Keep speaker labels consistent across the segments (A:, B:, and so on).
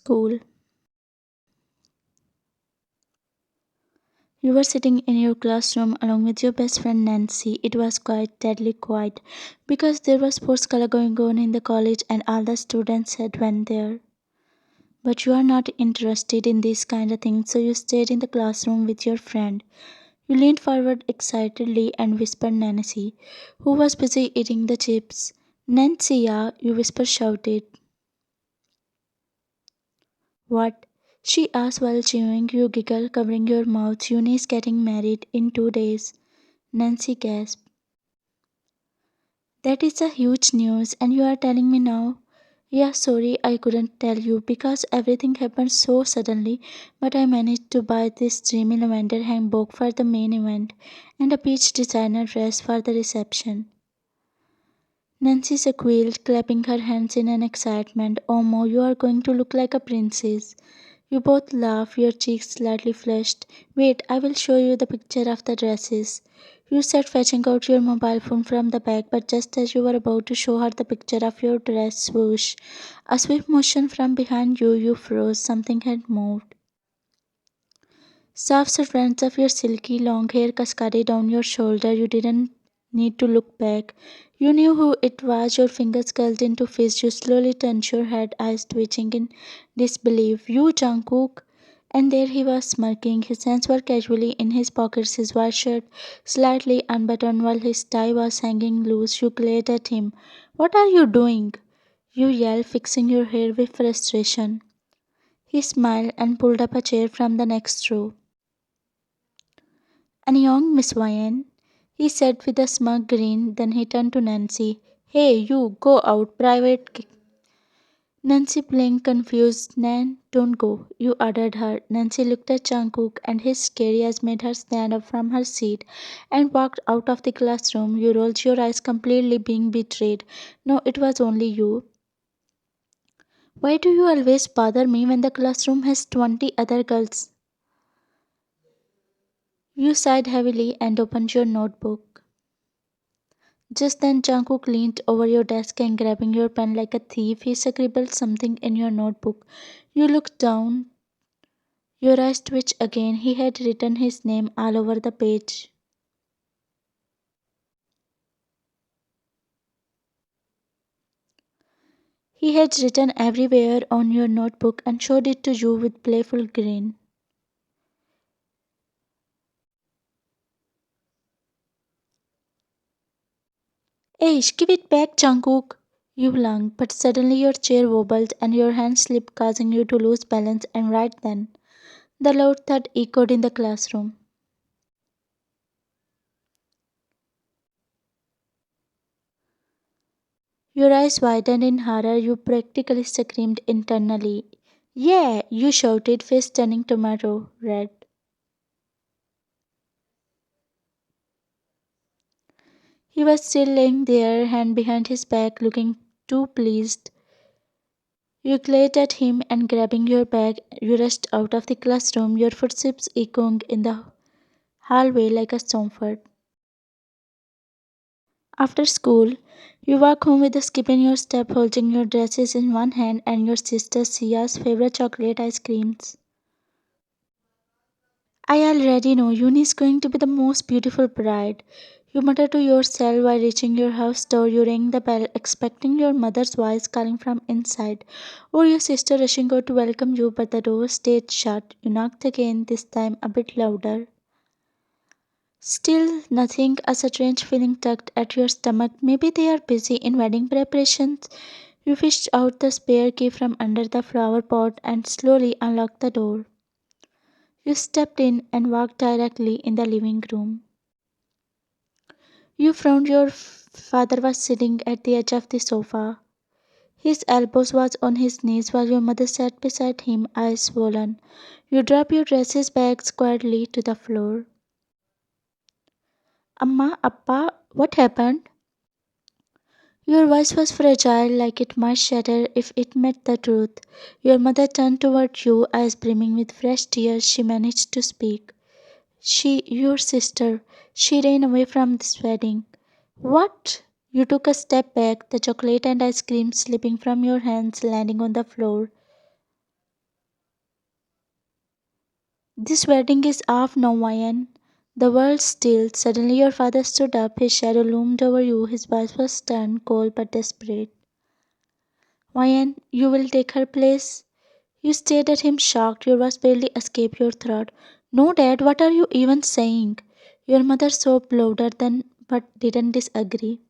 A: school. You were sitting in your classroom along with your best friend Nancy. It was quite deadly quiet because there was sports color going on in the college and all the students had went there. But you are not interested in these kind of things, so you stayed in the classroom with your friend. You leaned forward excitedly and whispered Nancy, who was busy eating the chips. Nancy, yeah, you whispered shouted. What? She asked while chewing. You giggle, covering your mouth. Eunice getting married in 2 days. Nancy gasped. That is a huge news, and you are telling me now? Yeah, sorry, I couldn't tell you because everything happened so suddenly, but I managed to buy this dreamy lavender hanbok for the main event and a peach designer dress for the reception. Nancy squealed, clapping her hands in an excitement. Oh, Mo, you are going to look like a princess. You both laughed, your cheeks slightly flushed. Wait, I will show you the picture of the dresses. You said fetching out your mobile phone from the bag, but just as you were about to show her the picture of your dress, swoosh. A swift motion from behind you, you froze. Something had moved. Soft strands of your silky long hair cascaded down your shoulder. You didn't need to look back. You knew who it was. Your fingers curled into fists. You slowly turned your head, eyes twitching in disbelief. You, Jungkook? And there he was smirking. His hands were casually in his pockets, his white shirt slightly unbuttoned while his tie was hanging loose. You glared at him. What are you doing? You yelled, fixing your hair with frustration. He smiled and pulled up a chair from the next row. And young Miss Wyan, he said with a smug grin, then he turned to Nancy. Hey, you, go out, private. Nancy blinked, confused. Nan, don't go, you ordered her. Nancy looked at Jungkook, and his scary eyes made her stand up from her seat and walked out of the classroom. You rolled your eyes, completely being betrayed. No, it was only you. Why do you always bother me when the classroom has 20 other girls? You sighed heavily and opened your notebook. Just then Jungkook leaned over your desk and grabbing your pen like a thief, he scribbled something in your notebook. You looked down, your eyes twitched again. He had written his name all over the page. He had written everywhere on your notebook and showed it to you with playful grin. Eish, give it back, Jungkook! You lunged, but suddenly your chair wobbled and your hand slipped, causing you to lose balance, and right then, the loud thud echoed in the classroom. Your eyes widened in horror. You practically screamed internally. Yeah, you shouted, face turning tomato red. He was still laying there, hand behind his back, looking too pleased. You glared at him and grabbing your bag, you rushed out of the classroom, your footsteps echoing in the hallway like a trumpet. After school, you walk home with a skip in your step, holding your dresses in one hand and your sister Sia's favorite chocolate ice creams. I already know Uni is going to be the most beautiful bride. You mutter to yourself while reaching your house door. You ring the bell, expecting your mother's voice calling from inside, or your sister rushing out to welcome you, but the door stayed shut. You knocked again, this time a bit louder. Still nothing, a strange feeling tugged at your stomach. Maybe they are busy in wedding preparations. You fished out the spare key from under the flower pot and slowly unlocked the door. You stepped in and walked directly in the living room. You found your father was sitting at the edge of the sofa. His elbows was on his knees while your mother sat beside him, eyes swollen. You dropped your dresses bag squarely to the floor. Amma, Appa, what happened? Your voice was fragile, like it might shatter if it met the truth. Your mother turned toward you, eyes brimming with fresh tears. She managed to speak. Your sister, she ran away from this wedding. What? You took a step back, the chocolate and ice cream slipping from your hands, landing on the floor. This wedding is off now, Ryan. The world stilled. Suddenly your father stood up, his shadow loomed over you, his voice was stern, cold but desperate. Ryan, you will take her place? You stared at him shocked, your words barely escaped your throat. No, Dad, what are you even saying? Your mother sobbed louder than but didn't disagree.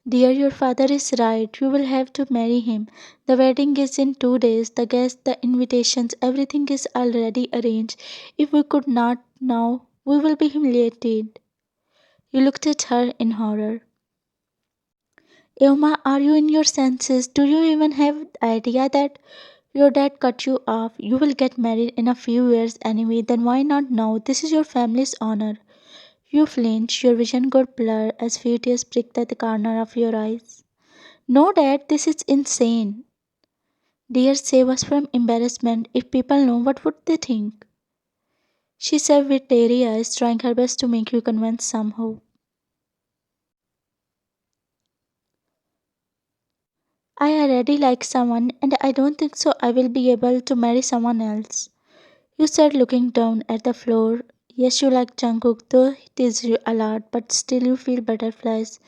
A: Dear, your father is right. You will have to marry him. The wedding is in 2 days. The guests, the invitations, everything is already arranged. If we could not now, we will be humiliated. You looked at her in horror. Ilma, are you in your senses? Do you even have idea that your dad cut you off? You will get married in a few years anyway, then why not now? This is your family's honor. You flinched, your vision got blurred as few tears pricked at the corner of your eyes. No, Dad, this is insane. Dear, save us from embarrassment. If people know, what would they think? She said with teary eyes, trying her best to make you convinced somehow. I already like someone, and I don't think so I will be able to marry someone else. You said, looking down at the floor. Yes, you like Jungkook, though he teases you a lot, but still you feel butterflies.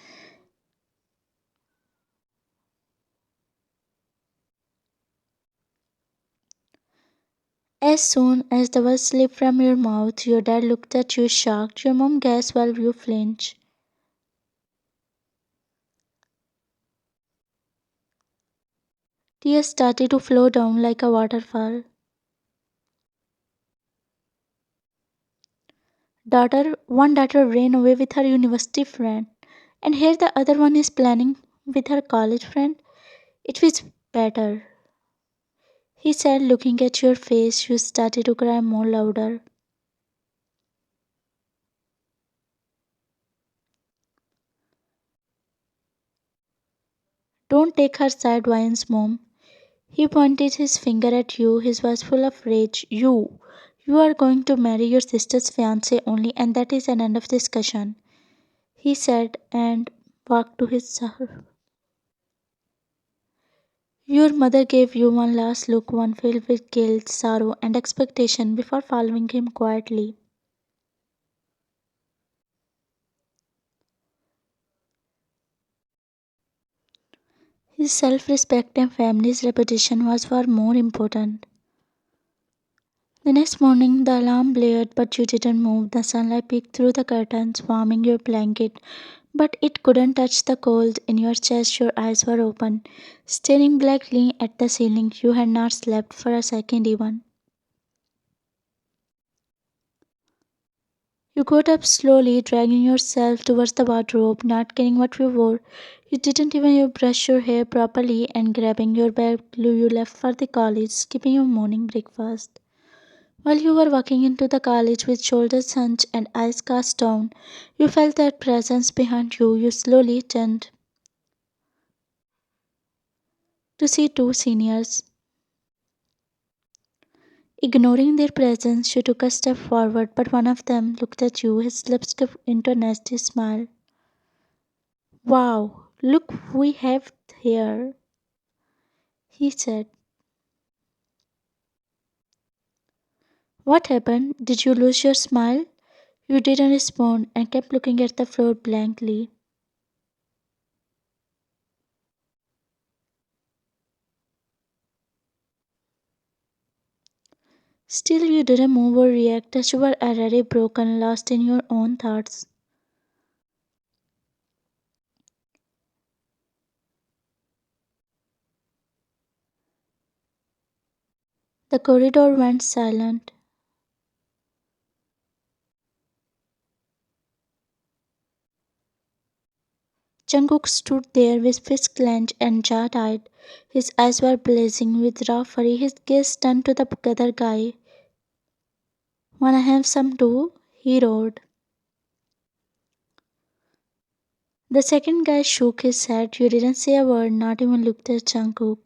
A: As soon as the words slipped from your mouth, your dad looked at you shocked. Your mom gasped while you flinched. Tears started to flow down like a waterfall. One daughter ran away with her university friend, and here the other one is planning with her college friend. It was better. He said, looking at your face, you started to cry more louder. Don't take her side, Ryan's mom. He pointed his finger at you, his voice full of rage. You are going to marry your sister's fiancé only, and that is an end of discussion. He said and walked to his cell. Your mother gave you one last look, one filled with guilt, sorrow, and expectation, before following him quietly. His self respect and family's reputation was far more important. The next morning, the alarm blared, but you didn't move. The sunlight peeked through the curtains, warming your blanket, but it couldn't touch the cold in your chest. Your eyes were open, staring blankly at the ceiling. You had not slept for a second even. You got up slowly, dragging yourself towards the wardrobe, not caring what you wore. You didn't even brush your hair properly, and grabbing your bag, you left for the college, skipping your morning breakfast. While you were walking into the college with shoulders hunched and eyes cast down, you felt that presence behind you. You slowly turned to see two seniors. Ignoring their presence, you took a step forward, but one of them looked at you, his lips curved into a nasty smile. Wow, look who we have here, he said. What happened? Did you lose your smile? You didn't respond and kept looking at the floor blankly. Still, you didn't move or react as you were already broken, lost in your own thoughts. The corridor went silent. Jungkook stood there with fists clenched and jaw tied. His eyes were blazing with raw fury. His gaze turned to the other guy. Wanna have some too? He roared. The second guy shook his head. You didn't say a word, not even looked at Jungkook.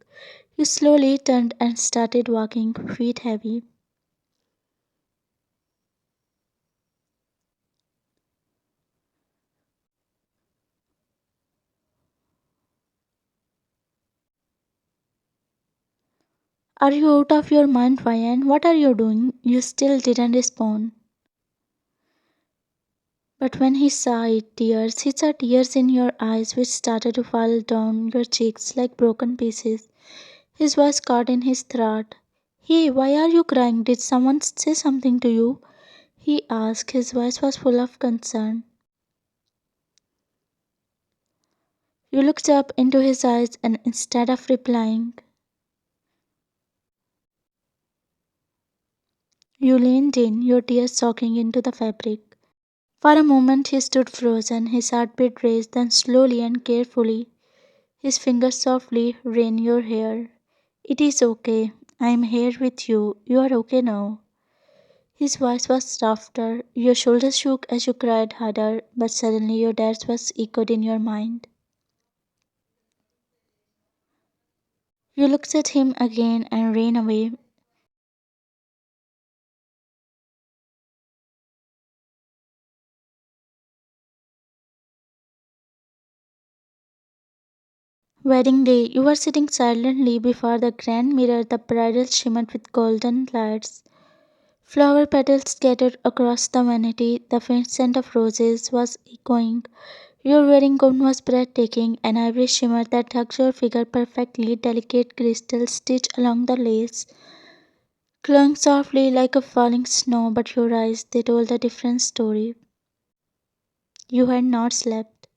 A: You slowly turned and started walking, feet heavy. Are you out of your mind, Ryan? What are you doing? You still didn't respond. But when he saw tears in your eyes which started to fall down your cheeks like broken pieces. His voice caught in his throat. Hey, why are you crying? Did someone say something to you? He asked. His voice was full of concern. You looked up into his eyes and instead of replying, you leaned in, your tears soaking into the fabric. For a moment he stood frozen, his heartbeat raced, then slowly and carefully, his fingers softly ran your hair. It is okay. I am here with you. You are okay now. His voice was softer. Your shoulders shook as you cried harder, but suddenly your dad's voice echoed in your mind. You looked at him again and ran away. Wedding day, you were sitting silently before the grand mirror, the bridal shimmered with golden lights. Flower petals scattered across the vanity, the faint scent of roses was echoing. Your wedding gown was breathtaking, an ivory shimmer that hugged your figure perfectly, delicate crystals stitched along the lace, clung softly like a falling snow, but your eyes, they told a different story. You had not slept.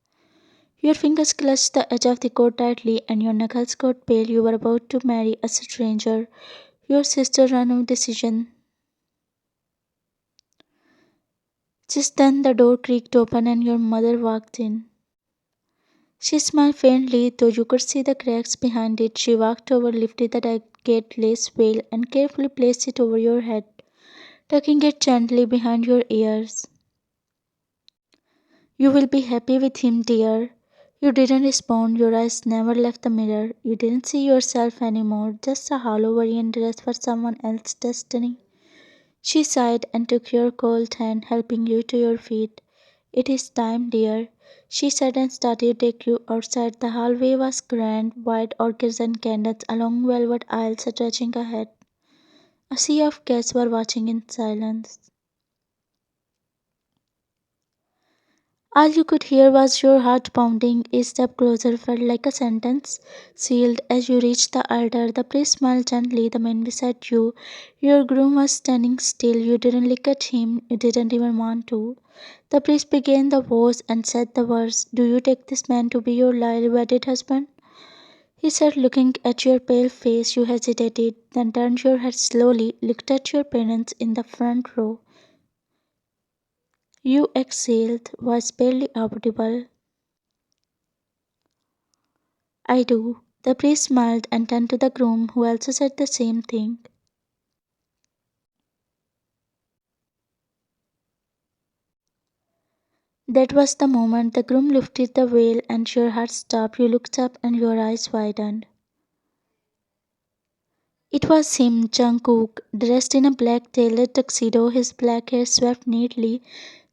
A: Your fingers clutched the edge of the coat tightly, and your knuckles got pale. You were about to marry a stranger. Your sister ran a decision. Just then the door creaked open and your mother walked in. She smiled faintly, though you could see the cracks behind it. She walked over, lifted the delicate lace veil, and carefully placed it over your head, tucking it gently behind your ears. You will be happy with him, dear. You didn't respond. Your eyes never left the mirror. You didn't see yourself anymore, just a hollow variant dress for someone else's destiny. She sighed and took your cold hand, helping you to your feet. It is time, dear, she said and started to take you outside. The hallway was grand, white orchids and candles along velvet aisles stretching ahead. A sea of guests were watching in silence. All you could hear was your heart pounding. A step closer felt like a sentence sealed as you reached the altar. The priest smiled gently, the man beside you. Your groom was standing still. You didn't look at him, you didn't even want to. The priest began the vows and said the words, Do you take this man to be your loyal wedded husband? He said, looking at your pale face. You hesitated, then turned your head slowly, looked at your parents in the front row. You exhaled, was barely audible. I do. The priest smiled and turned to the groom, who also said the same thing. That was the moment the groom lifted the veil and your heart stopped. You looked up and your eyes widened. It was him, Jungkook, dressed in a black tailored tuxedo, his black hair swept neatly,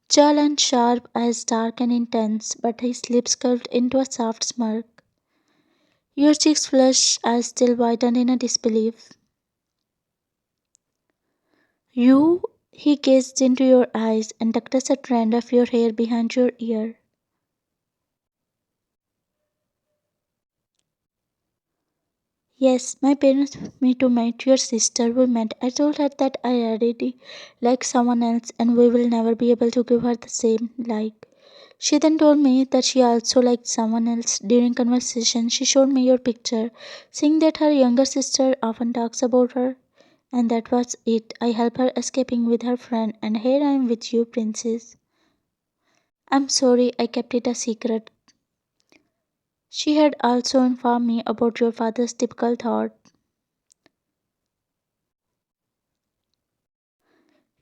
A: tall and sharp, eyes dark and intense, but his lips curved into a soft smirk. Your cheeks flushed, eyes still widened in a disbelief. You? He gazed into your eyes and tucked a strand of your hair behind your ear. Yes, my parents wanted me to meet your sister. We met. I told her that I already like someone else and we will never be able to give her the same like. She then told me that she also liked someone else. During conversation, she showed me your picture, saying that her younger sister often talks about her. And that was it. I helped her escaping with her friend, and here I am with you, princess. I'm sorry I kept it a secret. She had also informed me about your father's typical thought.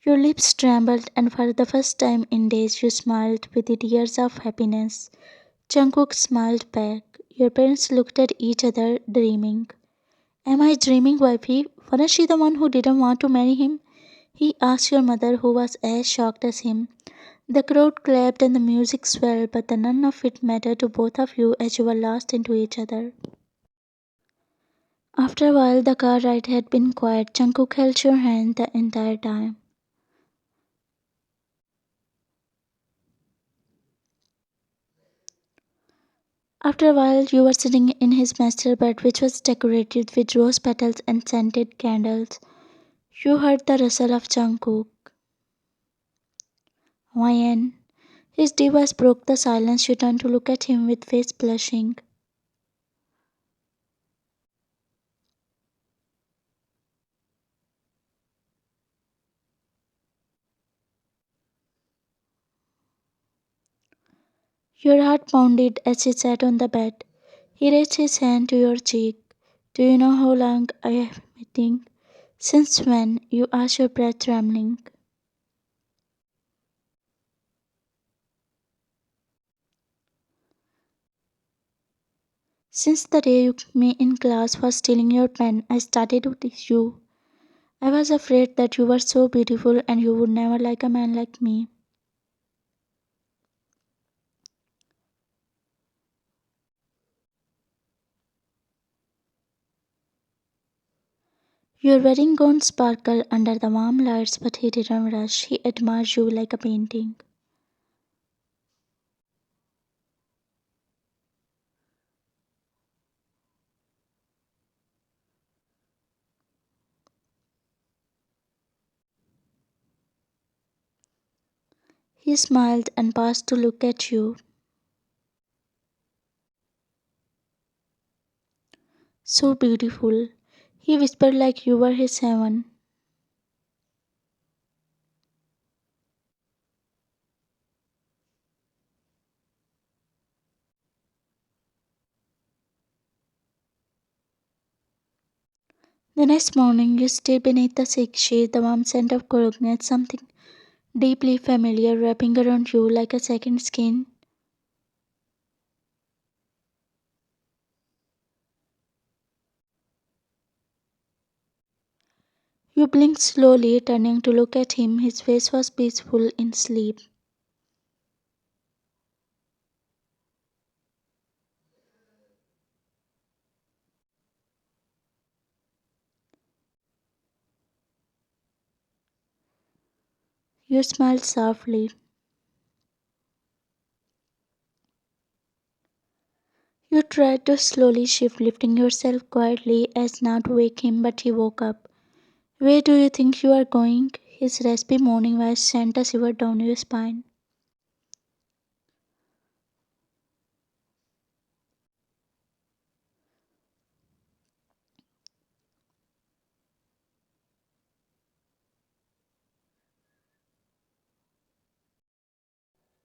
A: Your lips trembled, and for the first time in days you smiled with the tears of happiness. Jungkook smiled back. Your parents looked at each other, dreaming. Am I dreaming, wifey? Wasn't she the one who didn't want to marry him? He asked your mother, who was as shocked as him. The crowd clapped and the music swelled, but none of it mattered to both of you as you were lost into each other. After a while, the car ride had been quiet. Jungkook held your hand the entire time. After a while, you were sitting in his master bed, which was decorated with rose petals and scented candles. You heard the rustle of Jungkook. Wyan. His deep voice broke the silence. You turned to look at him with face blushing. Your heart pounded as he sat on the bed. He raised his hand to your cheek. Do you know how long I have been waiting? Since when? You asked, your breath trembling. Since the day you took me in class for stealing your pen, I started to tease you. I was afraid that you were so beautiful and you would never like a man like me. Your wedding gown sparkled under the warm lights, but he didn't rush. He admired you like a painting. He smiled and paused to look at you. So beautiful. He whispered like you were his heaven. The next morning, you stayed beneath the sick shade, the warm scent of coconut, something deeply familiar wrapping around you like a second skin. You blinked slowly, turning to look at him. His face was peaceful in sleep. You smiled softly. You tried to slowly shift, lifting yourself quietly as now to wake him, but he woke up. Where do you think you are going? His raspy morning voice sent a shiver down your spine.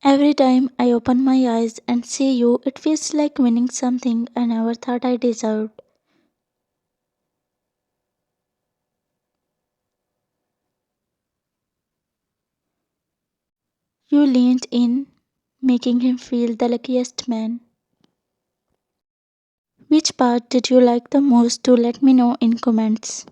A: Every time I open my eyes and see you, it feels like winning something I never thought I deserved. You leaned in, making him feel the luckiest man. Which part did you like the most? To let me know in comments.